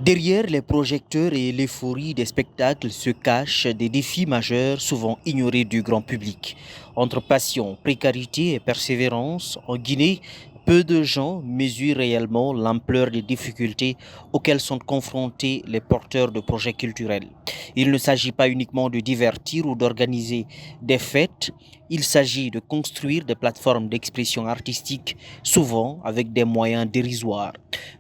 Derrière les projecteurs et l'euphorie des spectacles se cachent des défis majeurs souvent ignorés du grand public. Entre passion, précarité et persévérance, en Guinée, peu de gens mesurent réellement l'ampleur des difficultés auxquelles sont confrontés les porteurs de projets culturels. Il ne s'agit pas uniquement de divertir ou d'organiser des fêtes, il s'agit de construire des plateformes d'expression artistique, souvent avec des moyens dérisoires.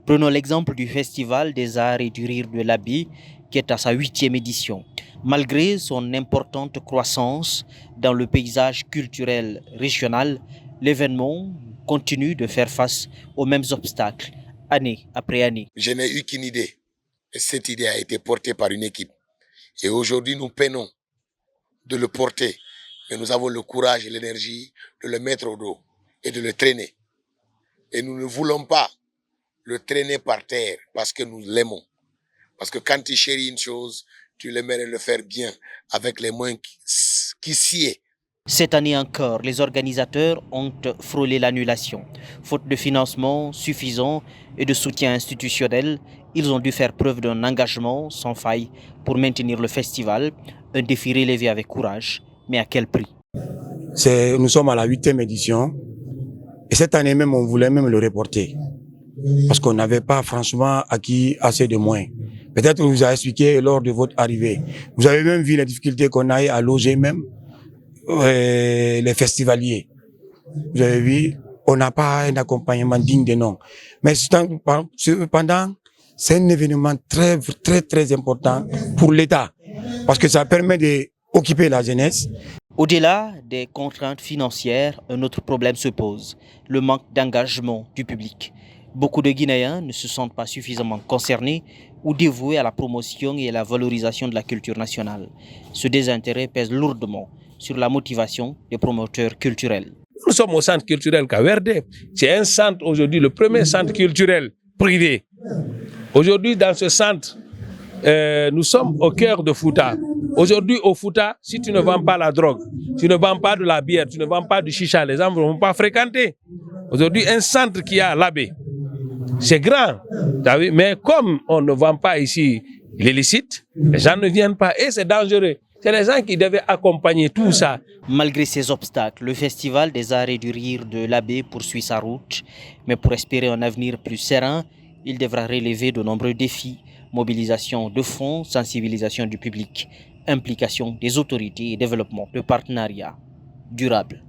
Prenons l'exemple du Festival des Arts et du Rire de l'Abbé, qui est à sa huitième édition. Malgré son importante croissance dans le paysage culturel régional, l'événement continue de faire face aux mêmes obstacles, année après année. Je n'ai eu qu'une idée. Et cette idée a été portée par une équipe. Et aujourd'hui, nous peinons de le porter. Mais nous avons le courage et l'énergie de le mettre au dos et de le traîner. Et nous ne voulons pas le traîner par terre parce que nous l'aimons. Parce que quand tu chéris une chose, tu l'aimerais le faire bien avec les moyens qui s'y est. Cette année encore, les organisateurs ont frôlé l'annulation. Faute de financement suffisant et de soutien institutionnel, ils ont dû faire preuve d'un engagement sans faille pour maintenir le festival, un défi relevé avec courage, mais à quel prix? Nous sommes à la 8e édition et cette année même, on voulait même le reporter parce qu'on n'avait pas franchement acquis assez de moyens. Peut-être on vous a expliqué lors de votre arrivée. Vous avez même vu les difficultés qu'on a eu à loger même les festivaliers. Vous avez vu, on n'a pas un accompagnement digne de nom. Mais cependant, c'est un événement très important pour l'État parce que ça permet d'occuper la jeunesse. Au-delà des contraintes financières, un autre problème se pose, le manque d'engagement du public. Beaucoup de Guinéens ne se sentent pas suffisamment concernés ou dévoués à la promotion et à la valorisation de la culture nationale. Ce désintérêt pèse lourdement sur la motivation des promoteurs culturels. Nous sommes au centre culturel Kawerde. C'est un centre aujourd'hui, le premier centre culturel privé. Aujourd'hui, dans ce centre, nous sommes au cœur de Fouta. Aujourd'hui, au Fouta, si tu ne vends pas la drogue, tu ne vends pas de la bière, tu ne vends pas du chicha, les gens ne vont pas fréquenter. Aujourd'hui, un centre qui a l'abbé, c'est grand. Mais comme on ne vend pas ici l'illicite, les gens ne viennent pas et c'est dangereux. C'est les gens qui devaient accompagner tout ça. Malgré ces obstacles, le Festival des Arts et du Rire de l'Abbé poursuit sa route. Mais pour espérer un avenir plus serein, il devra relever de nombreux défis. Mobilisation de fonds, sensibilisation du public, implication des autorités et développement de partenariats durables.